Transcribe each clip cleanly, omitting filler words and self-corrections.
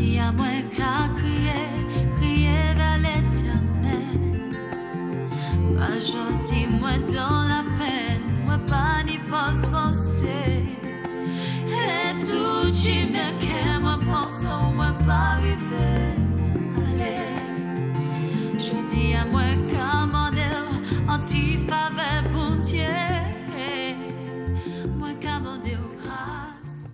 dis à moi qu'à crier vers l'éternel. Pas gentil, moi dans la peine, moi pas ni forcer. Et tout qui me qu'est, moi pense, moi pas arriver. Allez, je dis à moi qu'à mon anti-faveur pour Dieu. Moi qu'à mon Dieu grâce.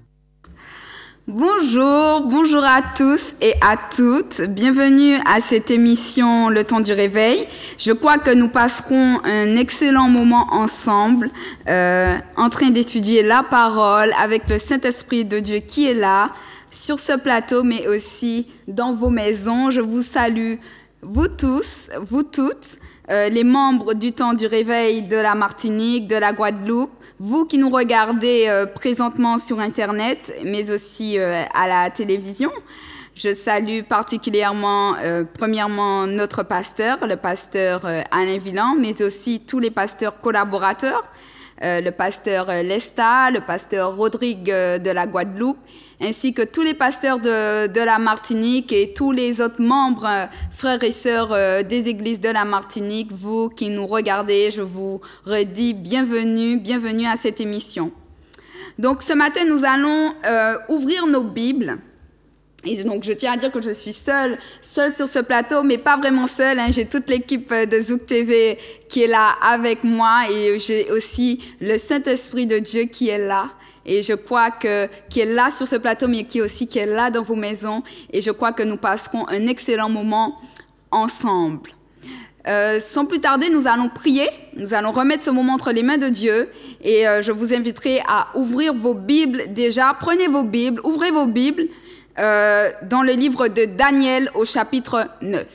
Bonjour à tous et à toutes. Bienvenue à cette émission Le Temps du Réveil. Je crois que nous passerons un excellent moment ensemble en train d'étudier la parole avec le Saint-Esprit de Dieu qui est là, sur ce plateau, mais aussi dans vos maisons. Je vous salue, vous tous, vous toutes, les membres du Temps du Réveil de la Martinique, de la Guadeloupe, vous qui nous regardez présentement sur Internet, mais aussi à la télévision. Je salue particulièrement, premièrement, notre pasteur, le pasteur Alain Villan, mais aussi tous les pasteurs collaborateurs, le pasteur Lesta, le pasteur Rodrigue de la Guadeloupe, ainsi que tous les pasteurs de la Martinique et tous les autres membres, frères et sœurs des églises de la Martinique. Vous qui nous regardez, je vous redis bienvenue à cette émission. Donc ce matin, nous allons ouvrir nos Bibles. Et donc, je tiens à dire que je suis seule sur ce plateau, mais pas vraiment seule. J'ai toute l'équipe de Zouk TV qui est là avec moi et j'ai aussi le Saint-Esprit de Dieu qui est là. Et je crois qui est là sur ce plateau, mais qui est là dans vos maisons. Et je crois que nous passerons un excellent moment ensemble. Sans plus tarder, nous allons prier. Nous allons remettre ce moment entre les mains de Dieu. Et je vous inviterai à ouvrir vos Bibles déjà. Prenez vos Bibles, ouvrez vos Bibles. Dans le livre de Daniel au chapitre 9.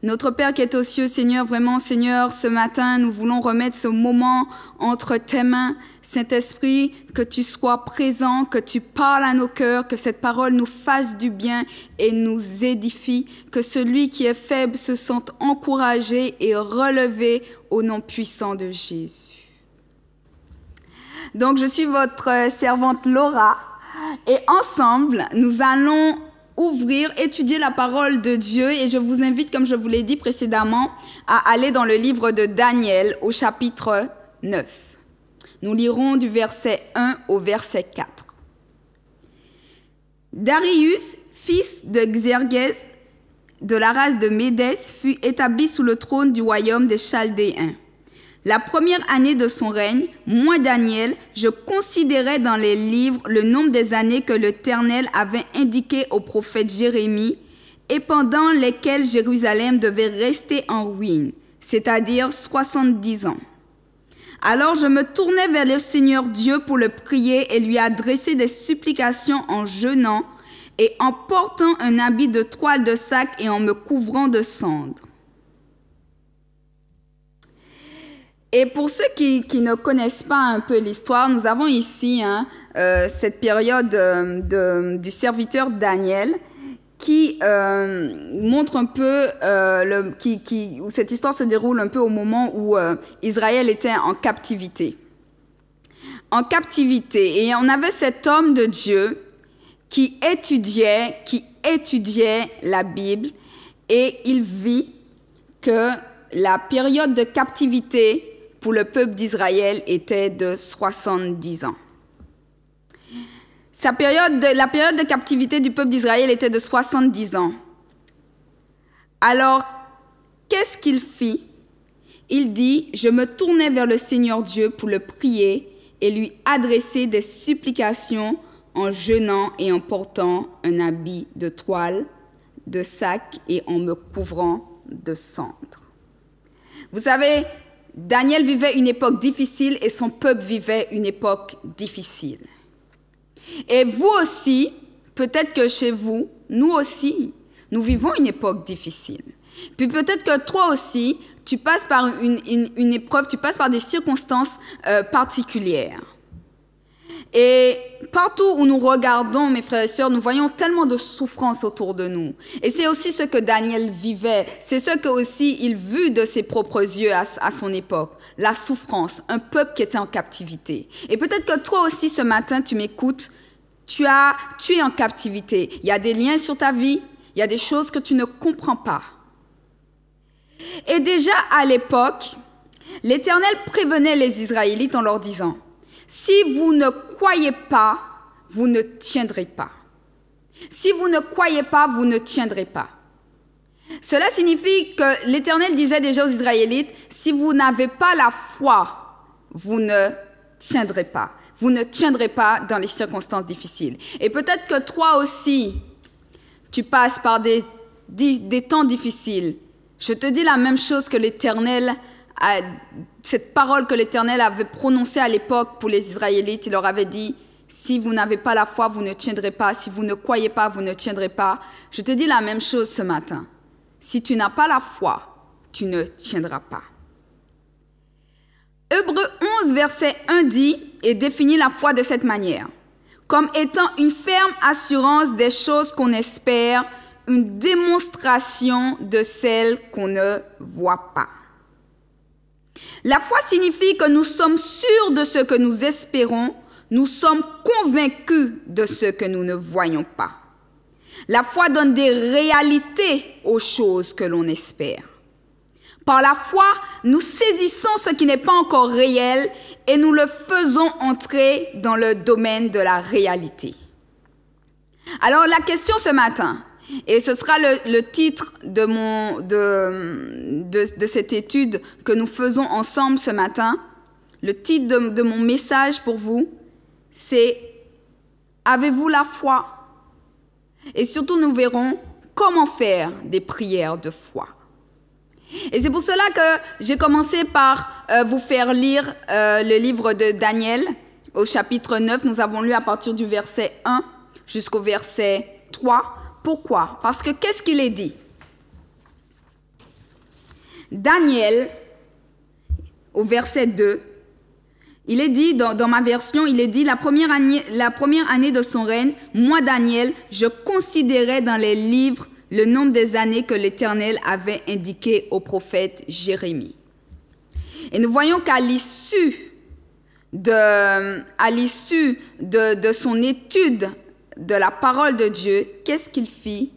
Notre Père qui est aux cieux, Seigneur, vraiment, Seigneur, ce matin, nous voulons remettre ce moment entre tes mains. Saint-Esprit, que tu sois présent, que tu parles à nos cœurs, que cette parole nous fasse du bien et nous édifie, que celui qui est faible se sente encouragé et relevé au nom puissant de Jésus. Donc, je suis votre servante Laura. Et ensemble, nous allons étudier la parole de Dieu et je vous invite, comme je vous l'ai dit précédemment, à aller dans le livre de Daniel au chapitre 9. Nous lirons du verset 1 au verset 4. Darius, fils de Xerxès, de la race de Médès, fut établi sous le trône du royaume des Chaldéens. La première année de son règne, moi, Daniel, je considérais dans les livres le nombre des années que l'Éternel avait indiqué au prophète Jérémie et pendant lesquelles Jérusalem devait rester en ruine, c'est-à-dire 70 ans. Alors je me tournai vers le Seigneur Dieu pour le prier et lui adresser des supplications en jeûnant et en portant un habit de toile de sac et en me couvrant de cendres. Et pour ceux qui ne connaissent pas un peu l'histoire, nous avons ici cette période du serviteur Daniel qui montre un peu, où cette histoire se déroule un peu au moment où Israël était en captivité. En captivité. Et on avait cet homme de Dieu qui étudiait la Bible et il vit que la période de captivité pour le peuple d'Israël était de 70 ans. La période de captivité du peuple d'Israël était de 70 ans. Alors, qu'est-ce qu'il fit? Il dit, je me tournai vers le Seigneur Dieu pour le prier et lui adresser des supplications en jeûnant et en portant un habit de toile, de sac et en me couvrant de cendres. Vous savez, Daniel vivait une époque difficile et son peuple vivait une époque difficile. Et vous aussi, peut-être que chez vous, nous aussi, nous vivons une époque difficile. Puis peut-être que toi aussi, tu passes par une épreuve, tu passes par des circonstances particulières. Et partout où nous regardons, mes frères et sœurs, nous voyons tellement de souffrances autour de nous. Et c'est aussi ce que Daniel vivait. C'est ce que aussi il vit de ses propres yeux à son époque. La souffrance, un peuple qui était en captivité. Et peut-être que toi aussi, ce matin, tu m'écoutes, Tu es en captivité. Il y a des liens sur ta vie. Il y a des choses que tu ne comprends pas. Et déjà à l'époque, l'Éternel prévenait les Israélites en leur disant, « Si vous ne croyez pas, vous ne tiendrez pas. Si vous ne croyez pas, vous ne tiendrez pas. » Cela signifie que l'Éternel disait déjà aux Israélites, « Si vous n'avez pas la foi, vous ne tiendrez pas. Vous ne tiendrez pas dans les circonstances difficiles. » Et peut-être que toi aussi, tu passes par des temps difficiles. Je te dis la même chose que l'Éternel, cette parole que l'Éternel avait prononcée à l'époque pour les Israélites. Il leur avait dit, si vous n'avez pas la foi, vous ne tiendrez pas. Si vous ne croyez pas, vous ne tiendrez pas. Je te dis la même chose ce matin. Si tu n'as pas la foi, tu ne tiendras pas. Hébreux 11, verset 1 dit et définit la foi de cette manière. Comme étant une ferme assurance des choses qu'on espère, une démonstration de celles qu'on ne voit pas. La foi signifie que nous sommes sûrs de ce que nous espérons, nous sommes convaincus de ce que nous ne voyons pas. La foi donne des réalités aux choses que l'on espère. Par la foi, nous saisissons ce qui n'est pas encore réel et nous le faisons entrer dans le domaine de la réalité. Alors la question ce matin, et ce sera le titre de cette étude que nous faisons ensemble ce matin, le titre de mon message pour vous, c'est « Avez-vous la foi ?» Et surtout, nous verrons comment faire des prières de foi. Et c'est pour cela que j'ai commencé par vous faire lire le livre de Daniel au chapitre 9. Nous avons lu à partir du verset 1 jusqu'au verset 3. Pourquoi? Parce que qu'est-ce qu'il est dit? Daniel, au verset 2, il est dit, dans ma version, il est dit, la première année de son règne, moi, Daniel, je considérais dans les livres le nombre des années que l'Éternel avait indiqué au prophète Jérémie. Et nous voyons qu'à l'issue de son étude de la parole de Dieu, qu'est-ce qu'il fit?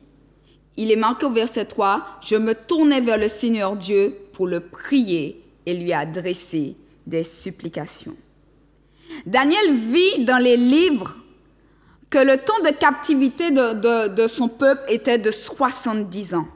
Il est marqué au verset 3, « Je me tournai vers le Seigneur Dieu pour le prier et lui adresser des supplications. » Daniel vit dans les livres que le temps de captivité de son peuple était de 70 ans.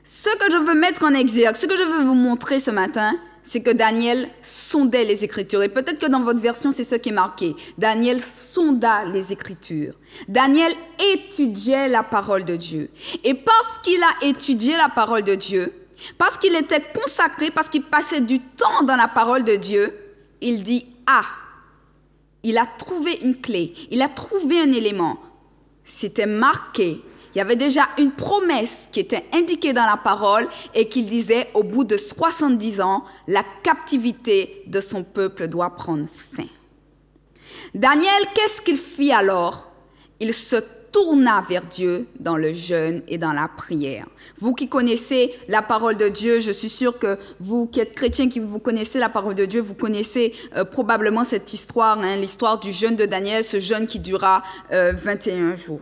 Ce que je veux mettre en exergue, ce que je veux vous montrer ce matin, c'est que Daniel sondait les Écritures. Et peut-être que dans votre version, c'est ce qui est marqué. Daniel sonda les Écritures. Daniel étudiait la parole de Dieu. Et parce qu'il a étudié la parole de Dieu, parce qu'il était consacré, parce qu'il passait du temps dans la parole de Dieu, il dit « Ah !» Il a trouvé une clé, il a trouvé un élément. C'était marqué. Il y avait déjà une promesse qui était indiquée dans la parole et qu'il disait au bout de 70 ans, la captivité de son peuple doit prendre fin. Daniel, qu'est-ce qu'il fit alors? Il se tourna vers Dieu dans le jeûne et dans la prière. Vous qui connaissez la parole de Dieu, je suis sûre que vous qui êtes chrétiens, qui vous connaissez la parole de Dieu, vous connaissez probablement cette histoire, l'histoire du jeûne de Daniel, ce jeûne qui dura 21 jours.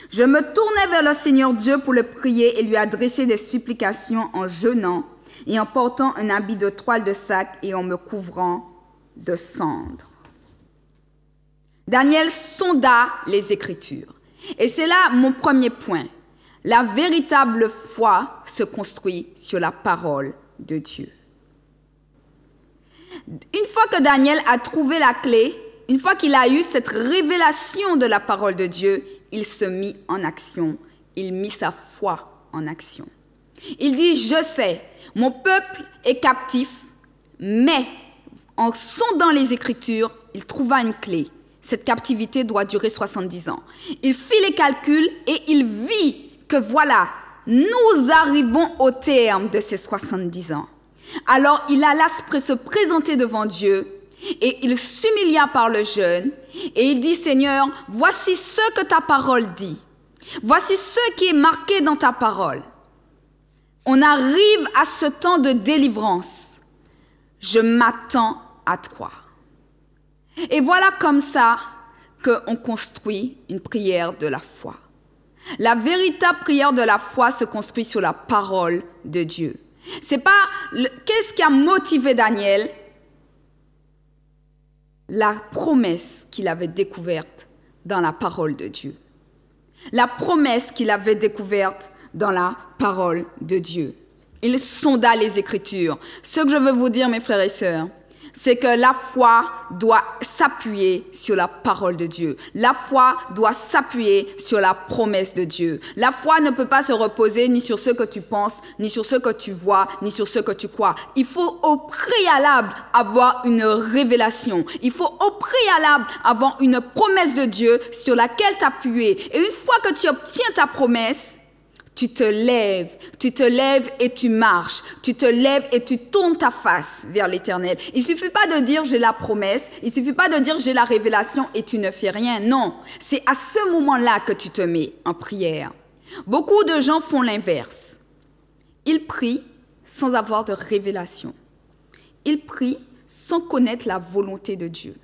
Je me tournai vers le Seigneur Dieu pour le prier et lui adresser des supplications en jeûnant et en portant un habit de toile de sac et en me couvrant de cendres. Daniel sonda les Écritures. Et c'est là mon premier point. La véritable foi se construit sur la parole de Dieu. Une fois que Daniel a trouvé la clé, une fois qu'il a eu cette révélation de la parole de Dieu, il se mit en action. Il mit sa foi en action. Il dit, je sais, mon peuple est captif, mais en sondant les Écritures, il trouva une clé. Cette captivité doit durer 70 ans. Il fit les calculs et il vit que voilà, nous arrivons au terme de ces 70 ans. Alors il alla se présenter devant Dieu et il s'humilia par le jeûne et il dit, Seigneur, voici ce que ta parole dit. Voici ce qui est marqué dans ta parole. On arrive à ce temps de délivrance. Je m'attends à toi. Et voilà comme ça qu'on construit une prière de la foi. La véritable prière de la foi se construit sur la parole de Dieu. C'est pas qu'est-ce qui a motivé Daniel? La promesse qu'il avait découverte dans la parole de Dieu. La promesse qu'il avait découverte dans la parole de Dieu. Il sonda les Écritures. Ce que je veux vous dire, mes frères et sœurs, c'est que la foi doit s'appuyer sur la parole de Dieu. La foi doit s'appuyer sur la promesse de Dieu. La foi ne peut pas se reposer ni sur ce que tu penses, ni sur ce que tu vois, ni sur ce que tu crois. Il faut au préalable avoir une révélation. Il faut au préalable avoir une promesse de Dieu sur laquelle t'appuyer. Et une fois que tu obtiens ta promesse, tu te lèves et tu marches, tu te lèves et tu tournes ta face vers l'Éternel. Il suffit pas de dire j'ai la promesse, il suffit pas de dire j'ai la révélation et tu ne fais rien. Non, c'est à ce moment-là que tu te mets en prière. Beaucoup de gens font l'inverse. Ils prient sans avoir de révélation. Ils prient sans connaître la volonté de Dieu.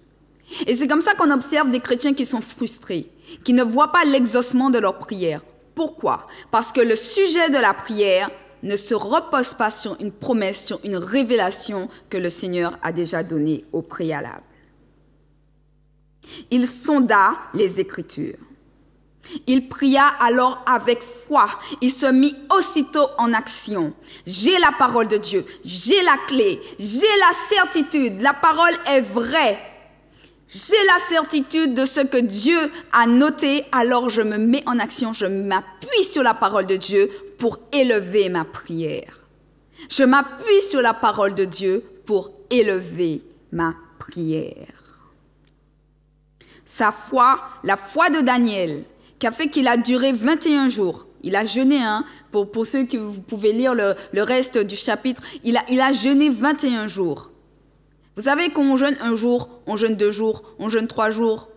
Et c'est comme ça qu'on observe des chrétiens qui sont frustrés, qui ne voient pas l'exaucement de leur prière. Pourquoi? Parce que le sujet de la prière ne se repose pas sur une promesse, sur une révélation que le Seigneur a déjà donnée au préalable. Il sonda les Écritures. Il pria alors avec foi. Il se mit aussitôt en action. J'ai la parole de Dieu, j'ai la clé, j'ai la certitude, la parole est vraie. J'ai la certitude de ce que Dieu a noté, alors je me mets en action, je m'appuie sur la parole de Dieu pour élever ma prière. Je m'appuie sur la parole de Dieu pour élever ma prière. Sa foi, la foi de Daniel, qui a fait qu'il a duré 21 jours. Il a jeûné, pour ceux qui vous pouvez lire le reste du chapitre, il a jeûné 21 jours. Vous savez qu'on jeûne un jour, on jeûne 2 jours, on jeûne 3 jours.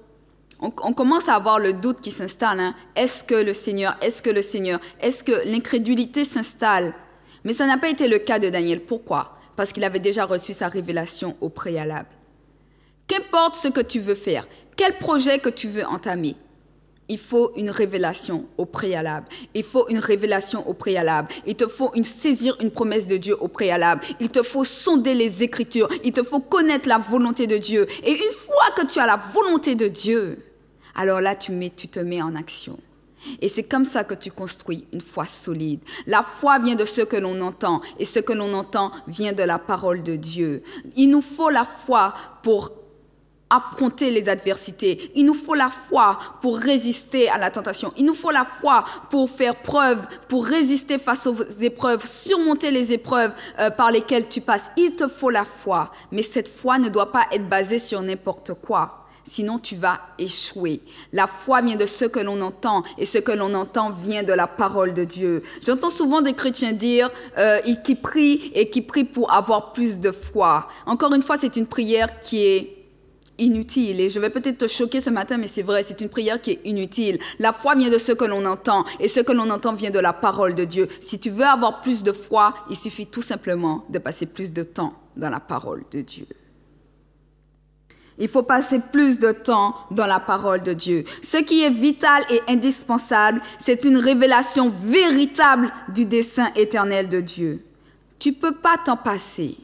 On commence à avoir le doute qui s'installe. Est-ce que l'incrédulité s'installe? Mais ça n'a pas été le cas de Daniel. Pourquoi? Parce qu'il avait déjà reçu sa révélation au préalable. Qu'importe ce que tu veux faire, quel projet que tu veux entamer, il faut une révélation au préalable. Il faut une révélation au préalable. Il te faut saisir une promesse de Dieu au préalable. Il te faut sonder les Écritures. Il te faut connaître la volonté de Dieu. Et une fois que tu as la volonté de Dieu, alors là, tu te mets en action. Et c'est comme ça que tu construis une foi solide. La foi vient de ce que l'on entend. Et ce que l'on entend vient de la parole de Dieu. Il nous faut la foi pour affronter les adversités. Il nous faut la foi pour résister à la tentation. Il nous faut la foi pour faire preuve, pour résister face aux épreuves, surmonter les épreuves par lesquelles tu passes. Il te faut la foi, mais cette foi ne doit pas être basée sur n'importe quoi. Sinon, tu vas échouer. La foi vient de ce que l'on entend, et ce que l'on entend vient de la parole de Dieu. J'entends souvent des chrétiens dire qui prient pour avoir plus de foi. Encore une fois, c'est une prière qui est inutile. Et je vais peut-être te choquer ce matin, mais c'est vrai, c'est une prière qui est inutile. La foi vient de ce que l'on entend, et ce que l'on entend vient de la parole de Dieu. Si tu veux avoir plus de foi, il suffit tout simplement de passer plus de temps dans la parole de Dieu. Il faut passer plus de temps dans la parole de Dieu. Ce qui est vital et indispensable, c'est une révélation véritable du dessein éternel de Dieu. Tu peux pas t'en passer.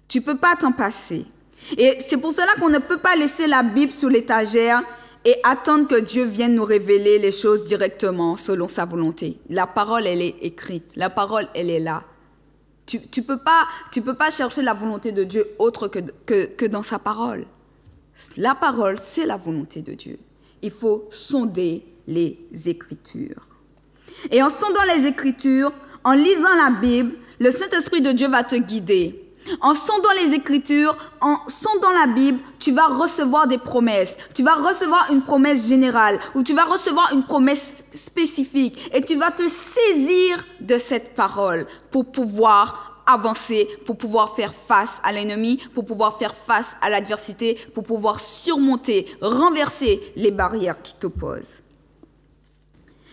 Tu peux pas t'en passer. Et c'est pour cela qu'on ne peut pas laisser la Bible sous l'étagère et attendre que Dieu vienne nous révéler les choses directement selon sa volonté. La parole, elle est écrite. La parole, elle est là. Tu peux pas chercher la volonté de Dieu autre que dans sa parole. La parole, c'est la volonté de Dieu. Il faut sonder les Écritures. Et en sondant les Écritures, en lisant la Bible, le Saint-Esprit de Dieu va te guider. En sondant les Écritures, en sondant la Bible, tu vas recevoir des promesses. Tu vas recevoir une promesse générale ou tu vas recevoir une promesse spécifique et tu vas te saisir de cette parole pour pouvoir avancer, pour pouvoir faire face à l'ennemi, pour pouvoir faire face à l'adversité, pour pouvoir surmonter, renverser les barrières qui t'opposent.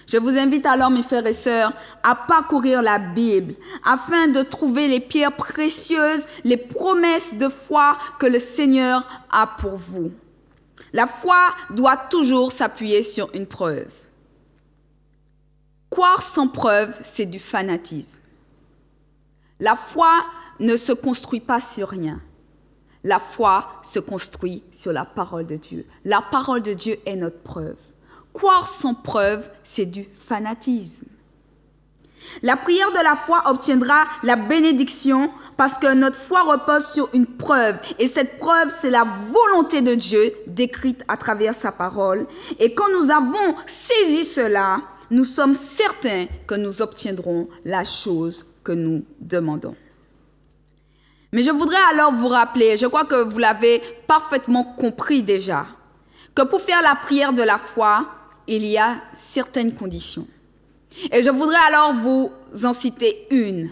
Je vous invite alors, mes frères et sœurs, à parcourir la Bible afin de trouver les pierres précieuses, les promesses de foi que le Seigneur a pour vous. La foi doit toujours s'appuyer sur une preuve. Croire sans preuve, c'est du fanatisme. La foi ne se construit pas sur rien. La foi se construit sur la parole de Dieu. La parole de Dieu est notre preuve. Croire sans preuve, c'est du fanatisme. La prière de la foi obtiendra la bénédiction parce que notre foi repose sur une preuve. Et cette preuve, c'est la volonté de Dieu décrite à travers sa parole. Et quand nous avons saisi cela, nous sommes certains que nous obtiendrons la chose que nous demandons. Mais je voudrais alors vous rappeler, je crois que vous l'avez parfaitement compris déjà, que pour faire la prière de la foi, il y a certaines conditions. Et je voudrais alors vous en citer une,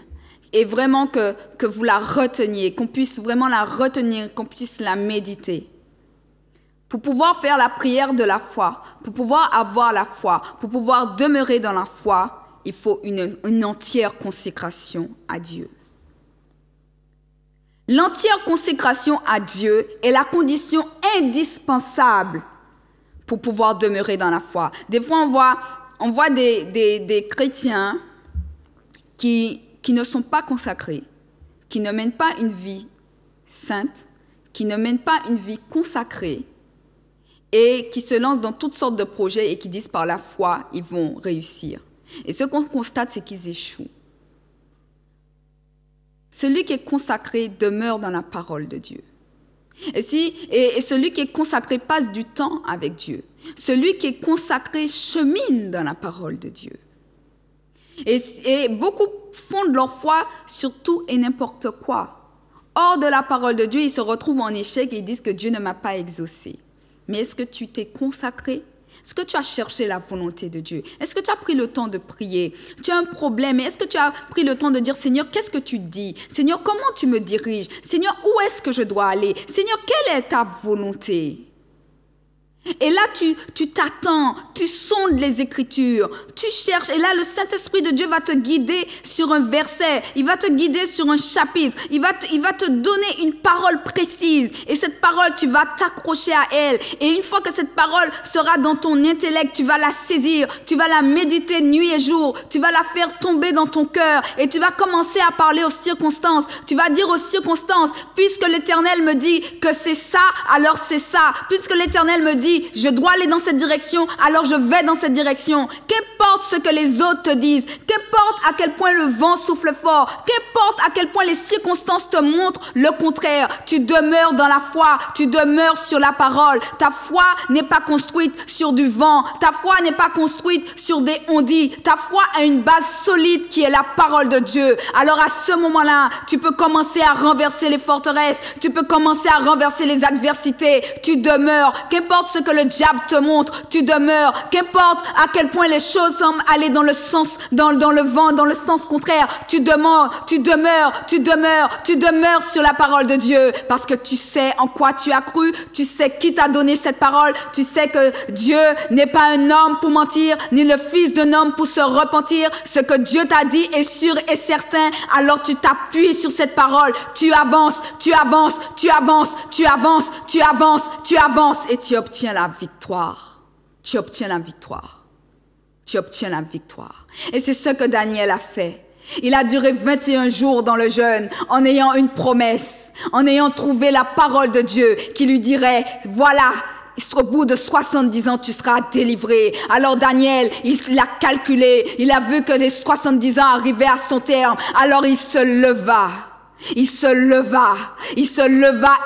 et vraiment que vous la reteniez, qu'on puisse vraiment la retenir, qu'on puisse la méditer. Pour pouvoir faire la prière de la foi, pour pouvoir avoir la foi, pour pouvoir demeurer dans la foi, il faut une entière consécration à Dieu. L'entière consécration à Dieu est la condition indispensable pour pouvoir demeurer dans la foi. Des fois, on voit des chrétiens qui ne sont pas consacrés, qui ne mènent pas une vie sainte, qui ne mènent pas une vie consacrée et qui se lancent dans toutes sortes de projets et qui disent par la foi, ils vont réussir. Et ce qu'on constate, c'est qu'ils échouent. Celui qui est consacré demeure dans la parole de Dieu. Et celui qui est consacré passe du temps avec Dieu. Celui qui est consacré chemine dans la parole de Dieu. Et beaucoup fondent leur foi sur tout et n'importe quoi. Hors de la parole de Dieu, ils se retrouvent en échec et ils disent que Dieu ne m'a pas exaucé. Mais est-ce que tu t'es consacré ? Est-ce que tu as cherché la volonté de Dieu? Est-ce que tu as pris le temps de prier? Tu as un problème, mais est-ce que tu as pris le temps de dire, Seigneur, qu'est-ce que tu dis? Seigneur, comment tu me diriges? Seigneur, où est-ce que je dois aller? Seigneur, quelle est ta volonté? Et là, tu t'attends, tu sondes les Écritures, tu cherches. Et là, le Saint-Esprit de Dieu va te guider sur un verset. Il va te guider sur un chapitre. Il va te donner une parole précise. Et cette parole, tu vas t'accrocher à elle. Et une fois que cette parole sera dans ton intellect, tu vas la saisir. Tu vas la méditer nuit et jour. Tu vas la faire tomber dans ton cœur. Et tu vas commencer à parler aux circonstances. Tu vas dire aux circonstances, puisque l'Éternel me dit que c'est ça, alors c'est ça. Puisque l'Éternel me dit, je dois aller dans cette direction, alors je vais dans cette direction. Qu'importe ce que les autres te disent, qu'importe à quel point le vent souffle fort, qu'importe à quel point les circonstances te montrent le contraire, tu demeures dans la foi, tu demeures sur la parole. Ta foi n'est pas construite sur du vent, ta foi n'est pas construite sur des on-dit, ta foi a une base solide qui est la parole de Dieu. Alors à ce moment-là, tu peux commencer à renverser les forteresses, tu peux commencer à renverser les adversités, tu demeures, qu'importe ce que le diable te montre, tu demeures. Qu'importe à quel point les choses semblent aller dans le sens, dans le vent, dans le sens contraire, tu demeures sur la parole de Dieu. Parce que tu sais en quoi tu as cru, tu sais qui t'a donné cette parole, tu sais que Dieu n'est pas un homme pour mentir, ni le fils d'un homme pour se repentir. Ce que Dieu t'a dit est sûr et certain, alors tu t'appuies sur cette parole, tu avances, et tu obtiens la victoire. Tu obtiens la victoire. Tu obtiens la victoire. Et c'est ce que Daniel a fait. Il a duré 21 jours dans le jeûne en ayant une promesse, en ayant trouvé la parole de Dieu qui lui dirait, voilà, au bout de 70 ans, tu seras délivré. Alors Daniel, il a calculé, il a vu que les 70 ans arrivaient à son terme. Alors il se leva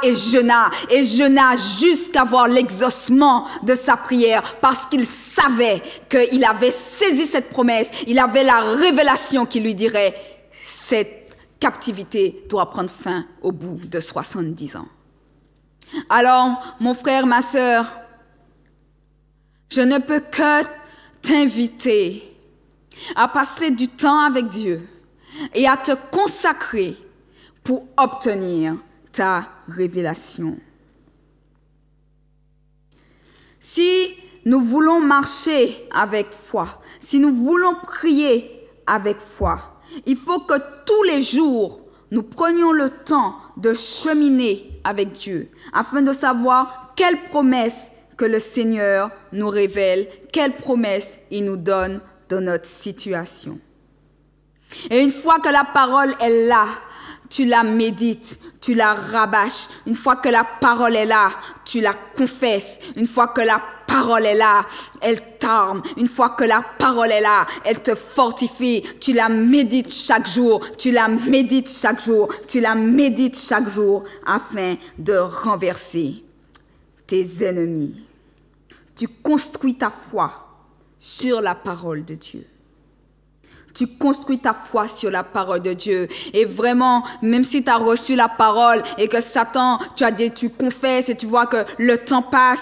et jeûna jusqu'à voir l'exaucement de sa prière parce qu'il savait qu'il avait saisi cette promesse, il avait la révélation qui lui dirait cette captivité doit prendre fin au bout de 70 ans. Alors, mon frère, ma sœur, je ne peux que t'inviter à passer du temps avec Dieu et à te consacrer pour obtenir ta révélation. Si nous voulons marcher avec foi, si nous voulons prier avec foi, il faut que tous les jours, nous prenions le temps de cheminer avec Dieu afin de savoir quelles promesses que le Seigneur nous révèle quelles promesses il nous donne dans notre situation. Et une fois que la parole est là, tu la médites, tu la rabâches. Une fois que la parole est là, tu la confesses. Une fois que la parole est là, elle t'arme. Une fois que la parole est là, elle te fortifie. Tu la médites chaque jour, tu la médites chaque jour, tu la médites chaque jour afin de renverser tes ennemis. Tu construis ta foi sur la parole de Dieu. Tu construis ta foi sur la parole de Dieu. Et vraiment, même si tu as reçu la parole et que Satan, tu confesses et tu vois que le temps passe,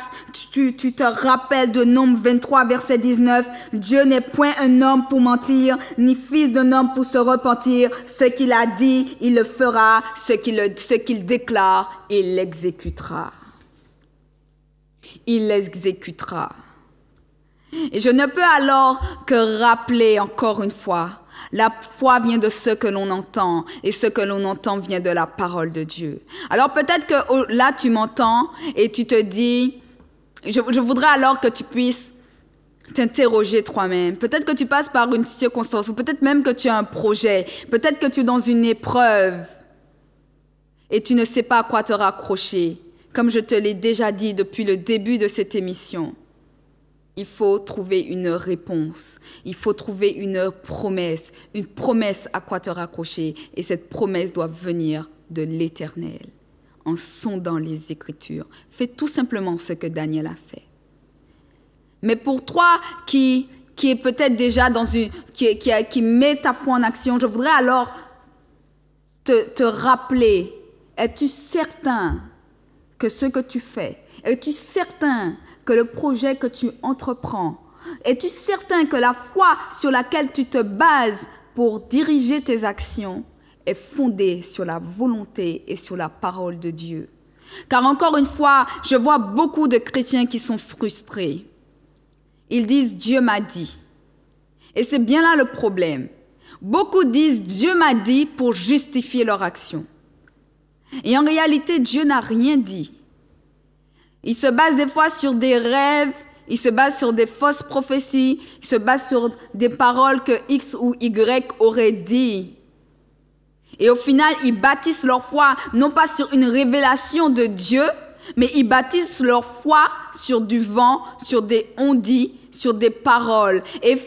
tu te rappelles de Nombre 23, verset 19. Dieu n'est point un homme pour mentir, ni fils d'un homme pour se repentir. Ce qu'il a dit, il le fera. Ce qu'il déclare, il l'exécutera. Il l'exécutera. Et je ne peux alors que rappeler encore une fois, la foi vient de ce que l'on entend et ce que l'on entend vient de la parole de Dieu. Alors peut-être que là tu m'entends et tu te dis, je voudrais alors que tu puisses t'interroger toi-même. Peut-être que tu passes par une circonstance ou peut-être même que tu as un projet, peut-être que tu es dans une épreuve et tu ne sais pas à quoi te raccrocher. Comme je te l'ai déjà dit depuis le début de cette émission. Il faut trouver une réponse. Il faut trouver une promesse à quoi te raccrocher. Et cette promesse doit venir de l'Éternel, en sondant les Écritures. Fais tout simplement ce que Daniel a fait. Mais pour toi qui est peut-être déjà qui met ta foi en action, je voudrais alors te rappeler, es-tu certain que ce que tu fais, es-tu certain que le projet que tu entreprends, es-tu certain que la foi sur laquelle tu te bases pour diriger tes actions est fondée sur la volonté et sur la parole de Dieu? Car encore une fois, je vois beaucoup de chrétiens qui sont frustrés. Ils disent « Dieu m'a dit ». Et c'est bien là le problème. Beaucoup disent « Dieu m'a dit » pour justifier leur action. Et en réalité, Dieu n'a rien dit. Il se base des fois sur des rêves, il se base sur des fausses prophéties, il se base sur des paroles que X ou Y auraient dit. Et au final, ils bâtissent leur foi non pas sur une révélation de Dieu, mais ils bâtissent leur foi sur du vent, sur des on-dit, sur des paroles. Et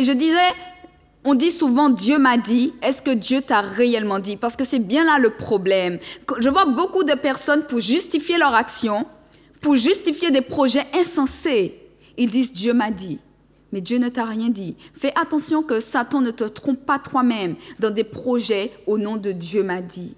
je disais, on dit souvent « Dieu m'a dit ». Est-ce que Dieu t'a réellement dit? Parce que c'est bien là le problème. Je vois beaucoup de personnes pour justifier leur action, pour justifier des projets insensés. Ils disent « Dieu m'a dit ». Mais Dieu ne t'a rien dit. Fais attention que Satan ne te trompe pas toi-même dans des projets au nom de Dieu m'a dit.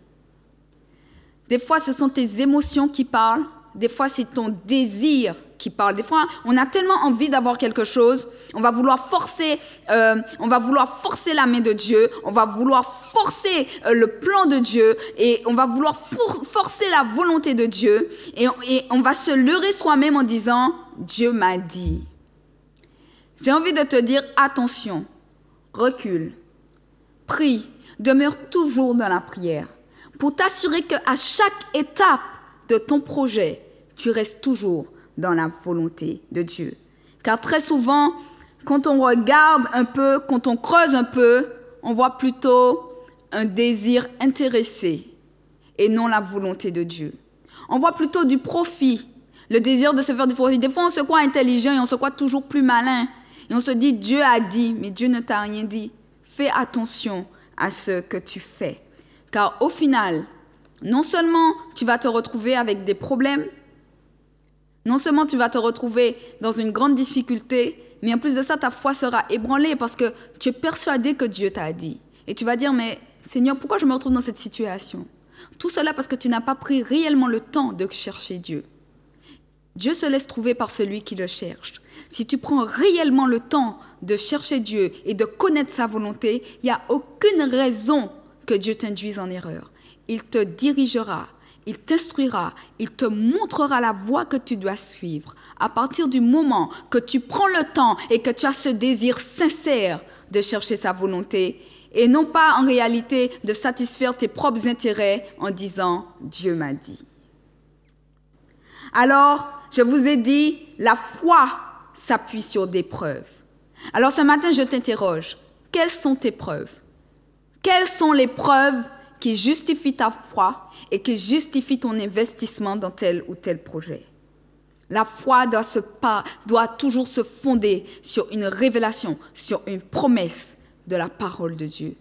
Des fois, ce sont tes émotions qui parlent. Des fois, c'est ton désir qui parle. Des fois, on a tellement envie d'avoir quelque chose, on va vouloir forcer la main de Dieu, on va vouloir forcer le plan de Dieu et on va vouloir forcer la volonté de Dieu et on va se leurrer soi-même en disant « Dieu m'a dit ». J'ai envie de te dire attention, recule, prie, demeure toujours dans la prière pour t'assurer qu'à chaque étape de ton projet, tu restes toujours dans la volonté de Dieu. Car très souvent, quand on regarde un peu, quand on creuse un peu, on voit plutôt un désir intéressé et non la volonté de Dieu. On voit plutôt du profit, le désir de se faire du profit. Des fois, on se croit intelligent et on se croit toujours plus malin. Et on se dit, Dieu a dit, mais Dieu ne t'a rien dit. Fais attention à ce que tu fais. Car au final, non seulement tu vas te retrouver avec des problèmes, non seulement tu vas te retrouver dans une grande difficulté, mais en plus de ça, ta foi sera ébranlée parce que tu es persuadé que Dieu t'a dit. Et tu vas dire, mais Seigneur, pourquoi je me retrouve dans cette situation? Tout cela parce que tu n'as pas pris réellement le temps de chercher Dieu. Dieu se laisse trouver par celui qui le cherche. Si tu prends réellement le temps de chercher Dieu et de connaître sa volonté, il n'y a aucune raison que Dieu t'induise en erreur. Il te dirigera, il t'instruira, il te montrera la voie que tu dois suivre. À partir du moment que tu prends le temps et que tu as ce désir sincère de chercher sa volonté et non pas en réalité de satisfaire tes propres intérêts en disant « Dieu m'a dit ». Alors, je vous ai dit, la foi s'appuie sur des preuves. Alors ce matin, je t'interroge. Quelles sont tes preuves? Quelles sont les preuves qui justifient ta foi et qui justifient ton investissement dans tel ou tel projet? La foi doit toujours se fonder sur une révélation, sur une promesse de la parole de Dieu,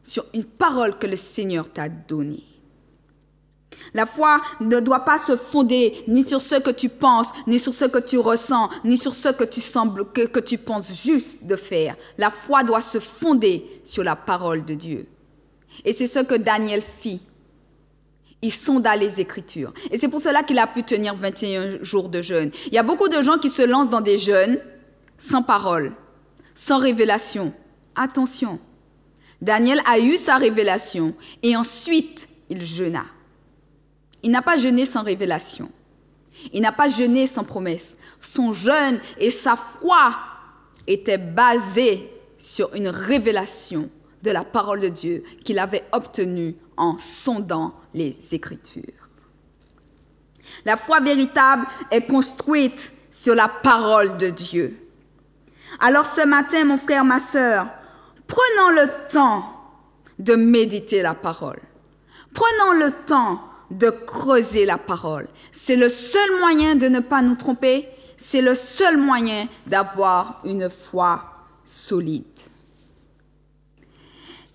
sur une parole que le Seigneur t'a donnée. La foi ne doit pas se fonder ni sur ce que tu penses, ni sur ce que tu ressens, ni sur ce que tu penses juste de faire. La foi doit se fonder sur la parole de Dieu. Et c'est ce que Daniel fit. Il sonda les Écritures. Et c'est pour cela qu'il a pu tenir 21 jours de jeûne. Il y a beaucoup de gens qui se lancent dans des jeûnes sans parole, sans révélation. Attention, Daniel a eu sa révélation et ensuite il jeûna. Il n'a pas jeûné sans révélation. Il n'a pas jeûné sans promesse. Son jeûne et sa foi étaient basés sur une révélation de la parole de Dieu qu'il avait obtenue en sondant les Écritures. La foi véritable est construite sur la parole de Dieu. Alors ce matin, mon frère, ma sœur, prenons le temps de méditer la parole. Prenons le temps de creuser la parole. C'est le seul moyen de ne pas nous tromper. C'est le seul moyen d'avoir une foi solide.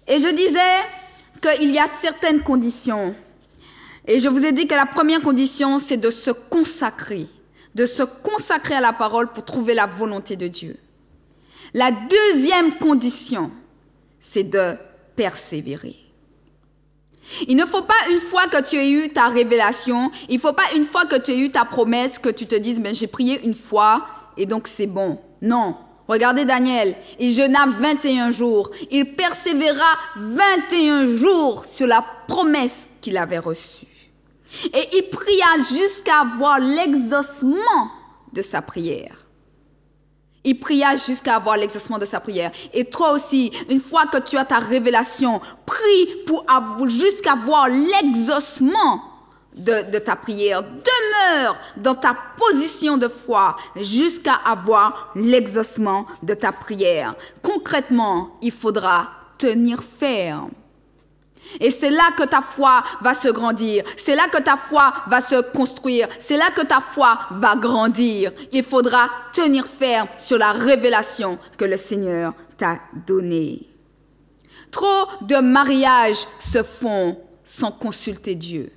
Et je disais qu'il y a certaines conditions. Et je vous ai dit que la première condition, c'est de se consacrer à la parole pour trouver la volonté de Dieu. La deuxième condition, c'est de persévérer. Il ne faut pas une fois que tu aies eu ta révélation, il ne faut pas une fois que tu aies eu ta promesse que tu te dises « j'ai prié une fois et donc c'est bon ». Non. Regardez Daniel, il jeûna 21 jours. Il persévéra 21 jours sur la promesse qu'il avait reçue. Et il pria jusqu'à voir l'exaucement de sa prière. Il pria jusqu'à avoir l'exaucement de sa prière. Et toi aussi, une fois que tu as ta révélation, prie jusqu'à voir l'exaucement de ta prière. Demeure dans ta position de foi jusqu'à avoir l'exaucement de ta prière. Concrètement, il faudra tenir ferme. Et c'est là que ta foi va se grandir. C'est là que ta foi va se construire. C'est là que ta foi va grandir. Il faudra tenir ferme sur la révélation que le Seigneur t'a donnée. Trop de mariages se font sans consulter Dieu.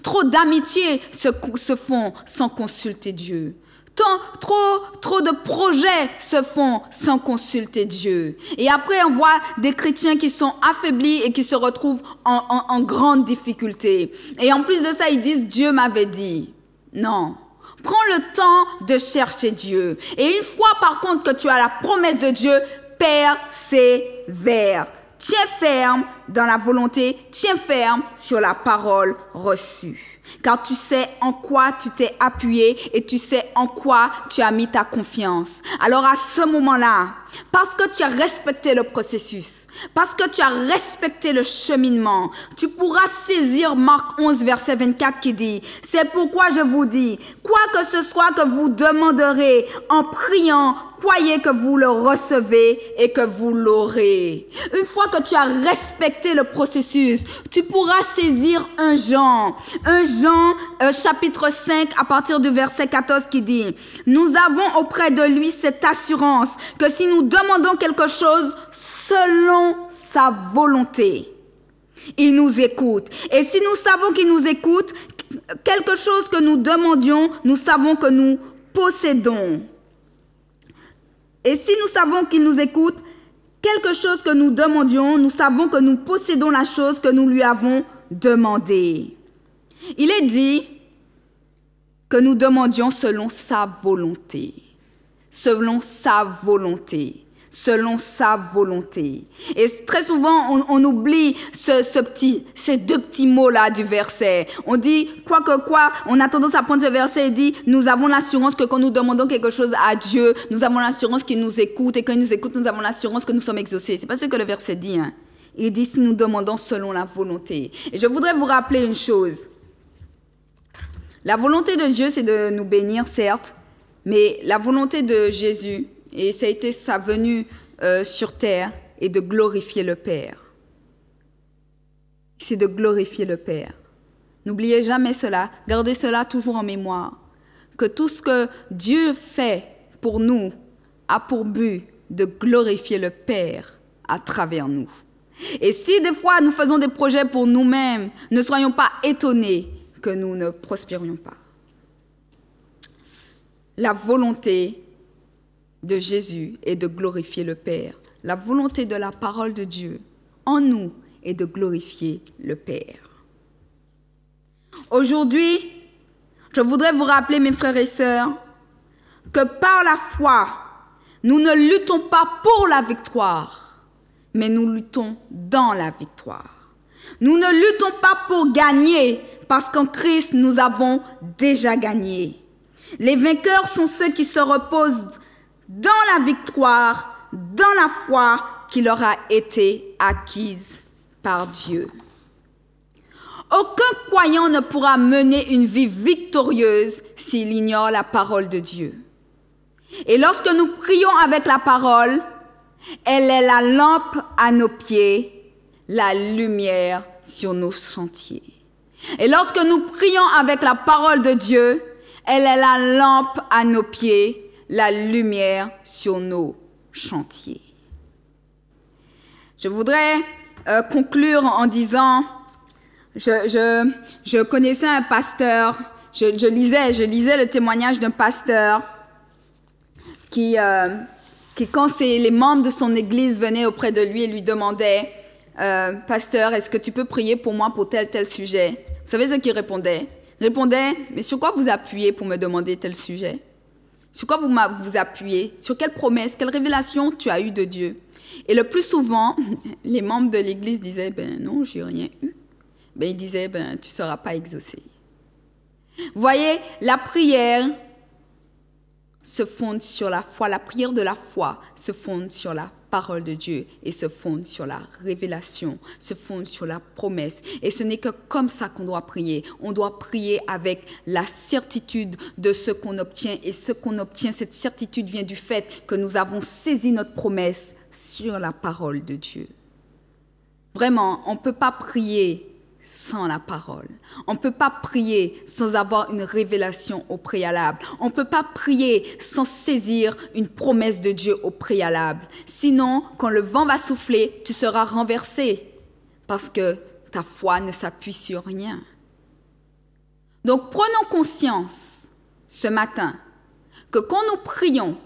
Trop d'amitiés se font sans consulter Dieu. Trop de projets se font sans consulter Dieu. Et après, on voit des chrétiens qui sont affaiblis et qui se retrouvent en grande difficulté. Et en plus de ça, ils disent « Dieu m'avait dit ». Non. Prends le temps de chercher Dieu. Et une fois, par contre, que tu as la promesse de Dieu, persévère. Tiens ferme dans la volonté, tiens ferme sur la parole reçue. Car tu sais en quoi tu t'es appuyé et tu sais en quoi tu as mis ta confiance. Alors à ce moment-là, parce que tu as respecté le processus, parce que tu as respecté le cheminement, tu pourras saisir Marc 11, verset 24 qui dit « C'est pourquoi je vous dis, quoi que ce soit que vous demanderez en priant, croyez que vous le recevez et que vous l'aurez. » Une fois que tu as respecté le processus, tu pourras saisir un Jean chapitre 5 à partir du verset 14 qui dit « Nous avons auprès de lui cette assurance que si nous demandons quelque chose selon sa volonté, il nous écoute. Et si nous savons qu'il nous écoute, quelque chose que nous demandions, nous savons que nous possédons. Et si nous savons qu'il nous écoute, quelque chose que nous demandions, nous savons que nous possédons la chose que nous lui avons demandée. Il est dit que nous demandions selon sa volonté. Selon sa volonté. Selon sa volonté. Et très souvent, on oublie ces deux petits mots-là du verset. On dit, quoi, on a tendance à prendre ce verset et dit, nous avons l'assurance que quand nous demandons quelque chose à Dieu, nous avons l'assurance qu'il nous écoute, et quand il nous écoute, nous avons l'assurance que nous sommes exaucés. C'est pas ce que le verset dit, hein. Il dit, si nous demandons selon la volonté. Et je voudrais vous rappeler une chose. La volonté de Dieu, c'est de nous bénir, certes, mais la volonté de Jésus, et ça a été sa venue sur terre, est de glorifier le Père. C'est de glorifier le Père. N'oubliez jamais cela, gardez cela toujours en mémoire, que tout ce que Dieu fait pour nous a pour but de glorifier le Père à travers nous. Et si des fois nous faisons des projets pour nous-mêmes, ne soyons pas étonnés que nous ne prospérions pas. La volonté de Jésus est de glorifier le Père. La volonté de la parole de Dieu en nous est de glorifier le Père. Aujourd'hui, je voudrais vous rappeler, mes frères et sœurs, que par la foi, nous ne luttons pas pour la victoire, mais nous luttons dans la victoire. Nous ne luttons pas pour gagner, parce qu'en Christ, nous avons déjà gagné. Les vainqueurs sont ceux qui se reposent dans la victoire, dans la foi qui leur a été acquise par Dieu. Aucun croyant ne pourra mener une vie victorieuse s'il ignore la parole de Dieu. Et lorsque nous prions avec la parole, elle est la lampe à nos pieds, la lumière sur nos sentiers. Et lorsque nous prions avec la parole de Dieu, elle est la lampe à nos pieds, la lumière sur nos chantiers. Je voudrais conclure en disant, je connaissais un pasteur, je lisais le témoignage d'un pasteur qui quand les membres de son église venaient auprès de lui et lui demandaient « Pasteur, est-ce que tu peux prier pour moi pour tel sujet ?» Vous savez ce qu'il répondait? Il répondait « Mais sur quoi vous appuyez pour me demander tel sujet? Sur quoi vous appuyez? Sur quelle promesse, quelle révélation tu as eue de Dieu ?» Et le plus souvent, les membres de l'église disaient « Ben non, j'ai rien eu. » Ben ils disaient « Ben tu ne seras pas exaucé. » Vous voyez, la prière se fonde sur la foi. La prière de la foi se fonde sur la parole de Dieu et se fonde sur la révélation, se fonde sur la promesse. Et ce n'est que comme ça qu'on doit prier. On doit prier avec la certitude de ce qu'on obtient. Et ce qu'on obtient, cette certitude vient du fait que nous avons saisi notre promesse sur la parole de Dieu. Vraiment, on ne peut pas prier sans la parole. On ne peut pas prier sans avoir une révélation au préalable. On ne peut pas prier sans saisir une promesse de Dieu au préalable. Sinon, quand le vent va souffler, tu seras renversé parce que ta foi ne s'appuie sur rien. Donc, prenons conscience ce matin que quand nous prions,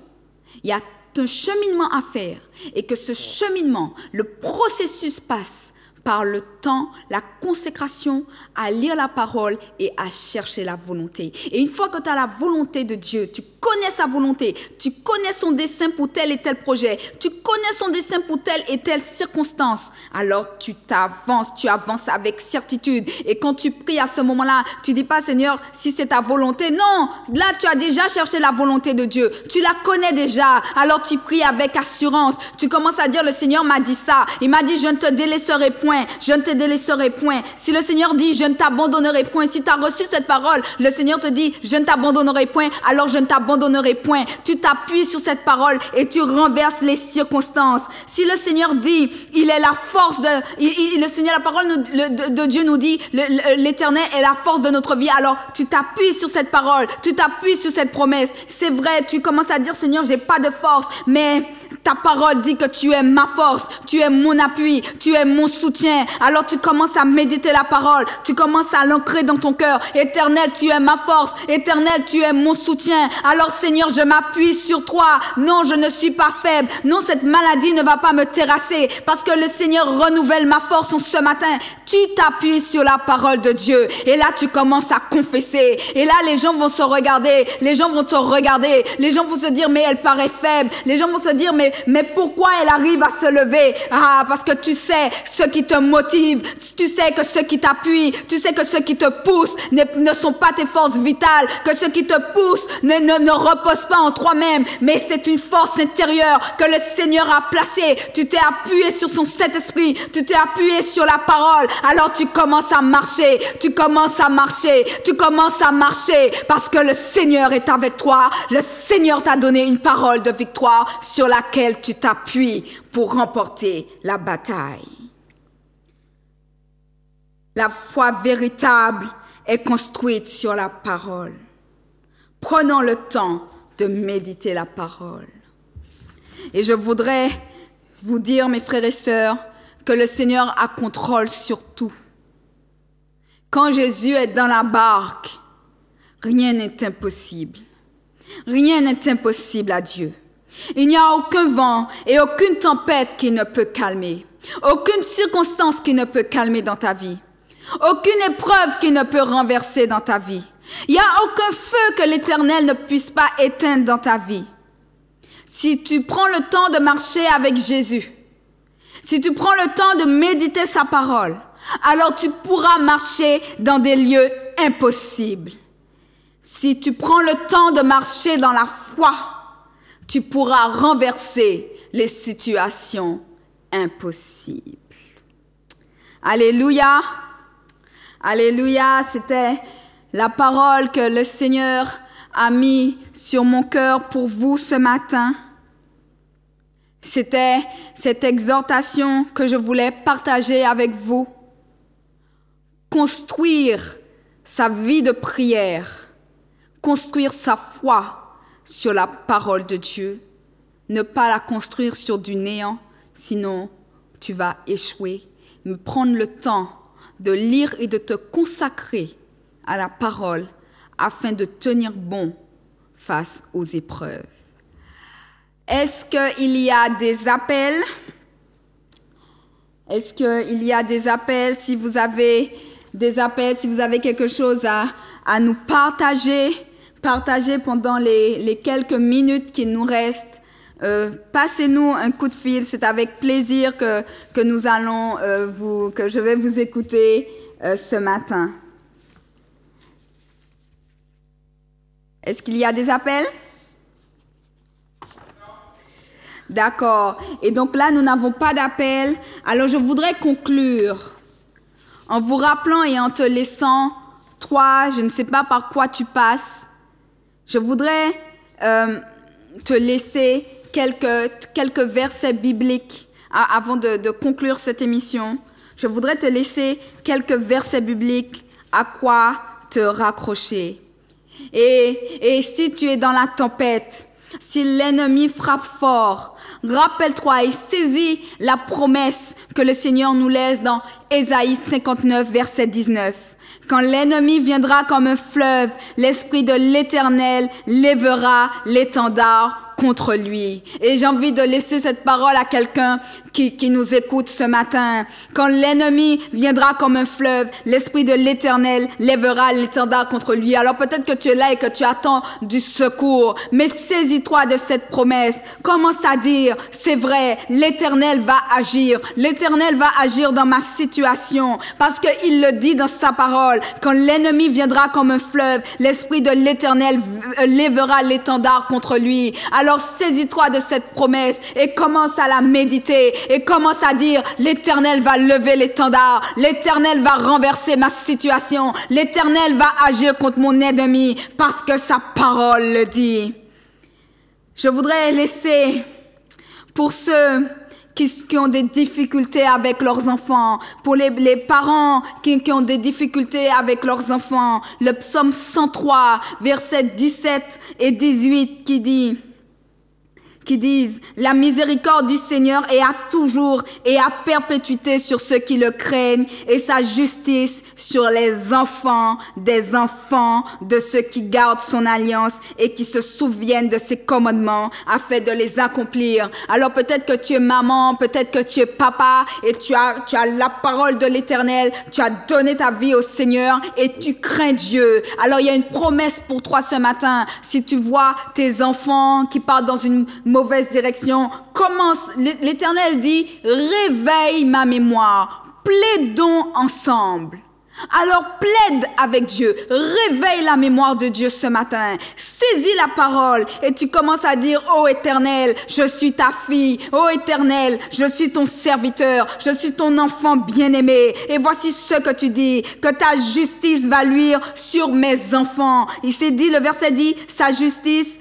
il y a un cheminement à faire et que ce cheminement, le processus passe par le temps, la consécration, à lire la parole et à chercher la volonté. Et une fois que tu as la volonté de Dieu, tu connais sa volonté, tu connais son dessein pour tel et tel projet, tu connais son dessein pour telle et telle circonstance, alors tu avances avec certitude. Et quand tu pries à ce moment-là, tu dis pas, Seigneur, si c'est ta volonté. Non, là, tu as déjà cherché la volonté de Dieu. Tu la connais déjà. Alors tu pries avec assurance. Tu commences à dire, le Seigneur m'a dit ça. Il m'a dit, je ne te délaisserai point. Je ne te délaisserai point. Si le Seigneur dit, je ne t'abandonnerai point. Si tu as reçu cette parole, le Seigneur te dit, je ne t'abandonnerai point. Alors je ne t'abandonnerai point. Tu t'appuies sur cette parole et tu renverses les circonstances. Si le Seigneur dit, il est la force le Seigneur, la parole de Dieu nous dit, l'Éternel est la force de notre vie. Alors tu t'appuies sur cette parole, tu t'appuies sur cette promesse. C'est vrai, tu commences à dire, Seigneur, j'ai pas de force, mais ta parole dit que tu es ma force, tu es mon appui, tu es mon soutien. Alors tu commences à méditer la parole, tu commences à l'ancrer dans ton cœur. Éternel, tu es ma force, Éternel, tu es mon soutien. Alors Seigneur, je m'appuie sur toi. Non, je ne suis pas faible. Non, cette maladie ne va pas me terrasser parce que le Seigneur renouvelle ma force en ce matin. Tu t'appuies sur la parole de Dieu et là tu commences à confesser. Et là les gens vont se regarder, les gens vont te regarder, les gens vont se dire mais elle paraît faible, les gens vont se dire mais pourquoi elle arrive à se lever? Ah, parce que tu sais ce qui te motive, tu sais que ce qui t'appuie, tu sais que ce qui te pousse ne sont pas tes forces vitales, que ce qui te pousse ne repose pas en toi-même, mais c'est une force intérieure que le Seigneur a placée. Tu t'es appuyé sur son Saint-Esprit, tu t'es appuyé sur la parole, alors tu commences à marcher, tu commences à marcher parce que le Seigneur est avec toi. Le Seigneur t'a donné une parole de victoire sur laquelle tu t'appuies pour remporter la bataille. La foi véritable est construite sur la parole. Prenons le temps de méditer la parole. Et je voudrais vous dire, mes frères et sœurs, que le Seigneur a contrôle sur tout. Quand Jésus est dans la barque, rien n'est impossible. Rien n'est impossible à Dieu. Il n'y a aucun vent et aucune tempête qui ne peut calmer. Aucune circonstance qui ne peut calmer dans ta vie. Aucune épreuve qui ne peut renverser dans ta vie. Il n'y a aucun feu que l'Éternel ne puisse pas éteindre dans ta vie. Si tu prends le temps de marcher avec Jésus, si tu prends le temps de méditer sa parole, alors tu pourras marcher dans des lieux impossibles. Si tu prends le temps de marcher dans la foi, tu pourras renverser les situations impossibles. Alléluia. Alléluia. C'était la parole que le Seigneur a mis sur mon cœur pour vous ce matin. C'était cette exhortation que je voulais partager avec vous. Construire sa vie de prière, construire sa foi sur la parole de Dieu, ne pas la construire sur du néant, sinon tu vas échouer. Mais prendre le temps de lire et de te consacrer à la parole afin de tenir bon face aux épreuves. Est-ce qu'il y a des appels? Est-ce qu'il y a des appels? Si vous avez des appels, si vous avez quelque chose à nous partager pendant les quelques minutes qui nous restent, passez-nous un coup de fil. C'est avec plaisir que nous allons que je vais vous écouter ce matin. Est-ce qu'il y a des appels? D'accord. Et donc là, nous n'avons pas d'appel. Alors, je voudrais conclure en vous rappelant et en te laissant, toi, je ne sais pas par quoi tu passes, je voudrais te laisser quelques versets bibliques avant de conclure cette émission. Je voudrais te laisser quelques versets bibliques à quoi te raccrocher. Et si tu es dans la tempête, si l'ennemi frappe fort, rappelle-toi et saisis la promesse que le Seigneur nous laisse dans Ésaïe 59, verset 19. Quand l'ennemi viendra comme un fleuve, l'Esprit de l'Éternel lèvera l'étendard contre lui. Et j'ai envie de laisser cette parole à quelqu'un qui nous écoute ce matin. Quand l'ennemi viendra comme un fleuve, l'Esprit de l'Éternel lèvera l'étendard contre lui. Alors peut-être que tu es là et que tu attends du secours, mais saisis-toi de cette promesse. Commence à dire, c'est vrai, l'Éternel va agir. L'Éternel va agir dans ma situation parce qu'il le dit dans sa parole. Quand l'ennemi viendra comme un fleuve, l'Esprit de l'Éternel lèvera l'étendard contre lui. Alors saisis-toi de cette promesse et commence à la méditer et commence à dire, l'Éternel va lever l'étendard, l'Éternel va renverser ma situation, l'Éternel va agir contre mon ennemi parce que sa parole le dit. Je voudrais laisser pour ceux qui ont des difficultés avec leurs enfants, pour les parents qui ont des difficultés avec leurs enfants, le psaume 103, versets 17 et 18 qui disent « La miséricorde du Seigneur est à toujours et à perpétuité sur ceux qui le craignent et sa justice sur les enfants des enfants de ceux qui gardent son alliance et qui se souviennent de ses commandements afin de les accomplir. » Alors peut-être que tu es maman, peut-être que tu es papa et tu as la parole de l'Éternel, tu as donné ta vie au Seigneur et tu crains Dieu. Alors il y a une promesse pour toi ce matin. Si tu vois tes enfants qui partent dans une mauvaise mauvaise direction. L'Éternel dit, réveille ma mémoire, plaidons ensemble. Alors plaide avec Dieu, réveille la mémoire de Dieu ce matin, saisis la parole et tu commences à dire, ô Éternel, je suis ta fille, ô Éternel, je suis ton serviteur, je suis ton enfant bien-aimé et voici ce que tu dis, que ta justice va luire sur mes enfants. Il s'est dit, le verset dit, sa justice,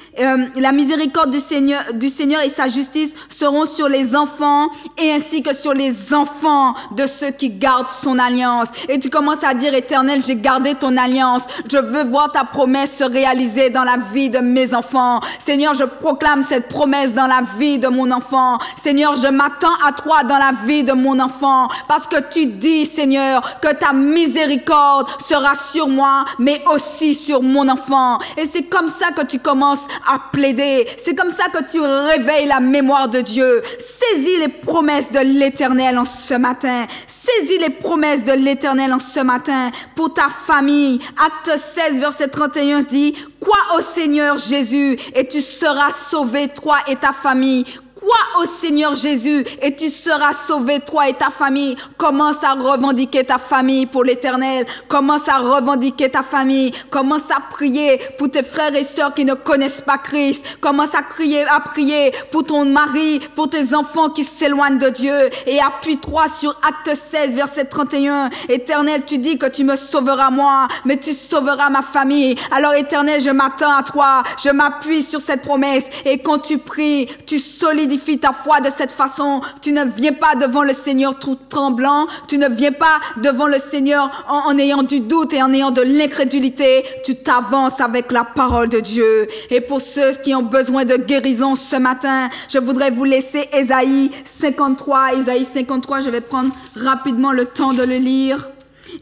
la miséricorde du Seigneur et sa justice seront sur les enfants et ainsi que sur les enfants de ceux qui gardent son alliance. Et tu commences à dire, Éternel, j'ai gardé ton alliance. Je veux voir ta promesse se réaliser dans la vie de mes enfants. Seigneur, je proclame cette promesse dans la vie de mon enfant. Seigneur, je m'attends à toi dans la vie de mon enfant parce que tu dis, Seigneur, que ta miséricorde sera sur moi, mais aussi sur mon enfant. Et c'est comme ça que tu commences à plaider. C'est comme ça que tu réveilles la mémoire de Dieu. Saisis les promesses de l'Éternel en ce matin. Saisis les promesses de l'Éternel en ce matin pour ta famille. Acte 16, verset 31 dit, « Crois au Seigneur Jésus et tu seras sauvé, toi et ta famille. » Crois au Seigneur Jésus et tu seras sauvé, toi et ta famille. Commence à revendiquer ta famille pour l'Éternel. Commence à revendiquer ta famille. Commence à prier pour tes frères et sœurs qui ne connaissent pas Christ. Commence à prier pour ton mari, pour tes enfants qui s'éloignent de Dieu. Et appuie-toi sur Acte 16, verset 31. Éternel, tu dis que tu me sauveras moi, mais tu sauveras ma famille. Alors Éternel, je m'attends à toi. Je m'appuie sur cette promesse. Et quand tu pries, tu solidifies ta foi de cette façon. Tu ne viens pas devant le Seigneur tout tremblant. Tu ne viens pas devant le Seigneur en ayant du doute et en ayant de l'incrédulité. Tu t'avances avec la parole de Dieu. Et pour ceux qui ont besoin de guérison ce matin, je voudrais vous laisser Ésaïe 53. Ésaïe 53, je vais prendre rapidement le temps de le lire.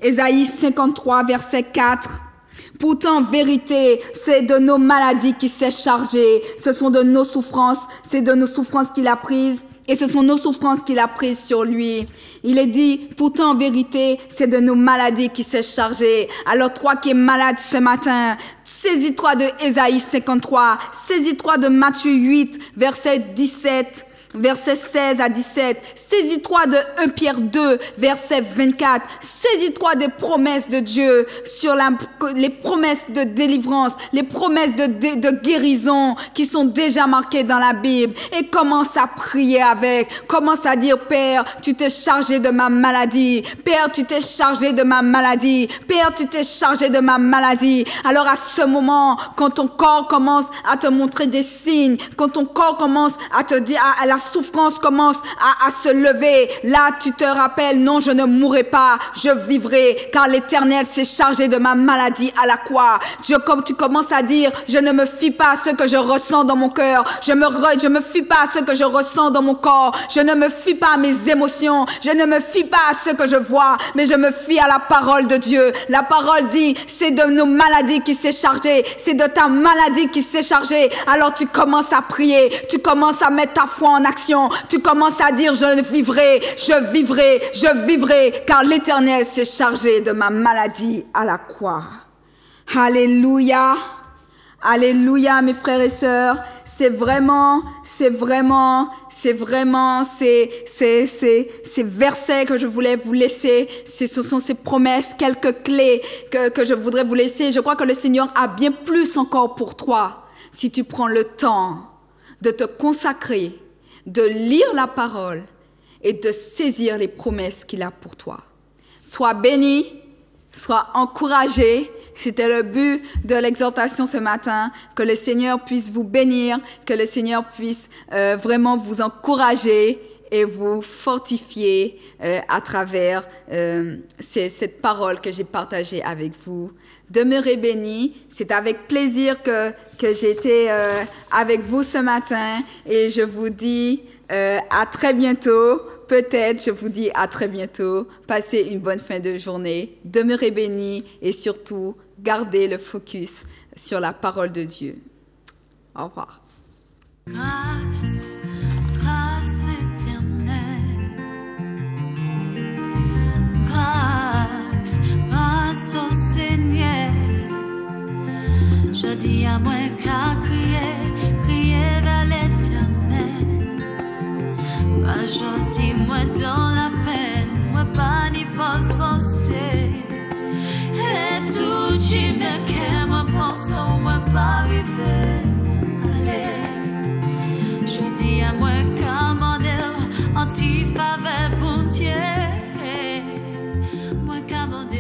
Ésaïe 53, verset 4. Pourtant, en vérité, c'est de nos maladies qu'il s'est chargé. Ce sont de nos souffrances, c'est de nos souffrances qu'il a prises. Et ce sont nos souffrances qu'il a prises sur lui. Il est dit, pourtant en vérité, c'est de nos maladies qu'il s'est chargé. Alors toi qui es malade ce matin, saisis-toi de Ésaïe 53, saisis-toi de Matthieu 8, verset 17. Verset 16 à 17, saisis-toi de 1 Pierre 2, verset 24, saisis-toi des promesses de Dieu sur les promesses de délivrance, les promesses de guérison qui sont déjà marquées dans la Bible et commence à prier avec, commence à dire, Père, tu t'es chargé de ma maladie, Père, tu t'es chargé de ma maladie, Père, tu t'es chargé de ma maladie. Alors à ce moment, quand ton corps commence à te montrer des signes, quand ton corps commence à te dire, la souffrance commence à se lever. Là, tu te rappelles, non, je ne mourrai pas, je vivrai, car l'Éternel s'est chargé de ma maladie à la croix. Comme tu commences à dire, je ne me fie pas à ce que je ressens dans mon cœur, je me fie pas à ce que je ressens dans mon corps, je ne me fie pas à mes émotions, je ne me fie pas à ce que je vois, mais je me fie à la parole de Dieu. La parole dit, c'est de nos maladies qui s'est chargé, c'est de ta maladie qui s'est chargé. Alors tu commences à prier, tu commences à mettre ta foi en action. Tu commences à dire, je vivrai, je vivrai, je vivrai, car l'Éternel s'est chargé de ma maladie à la croix. Alléluia, alléluia, mes frères et sœurs. C'est vraiment ces versets que je voulais vous laisser. Ce sont ces promesses, quelques clés que je voudrais vous laisser. Je crois que le Seigneur a bien plus encore pour toi si tu prends le temps de te consacrer, de lire la parole et de saisir les promesses qu'il a pour toi. Sois béni, sois encouragé. C'était le but de l'exhortation ce matin, que le Seigneur puisse vous bénir, que le Seigneur puisse vraiment vous encourager et vous fortifier à travers cette parole que j'ai partagée avec vous. Demeurez bénis. C'est avec plaisir que j'ai été avec vous ce matin et je vous dis à très bientôt. Peut-être, je vous dis à très bientôt. Passez une bonne fin de journée. Demeurez bénis et surtout, gardez le focus sur la parole de Dieu. Au revoir. Grâce, grâce éternelle. Grâce, grâce au Seigneur. Je dis à moi qu'à crier, crier vers l'éternel. chine que moi pense moi pas arriver. Allez, je dis à moi commander anti-faveur pour Dieu. Moi commander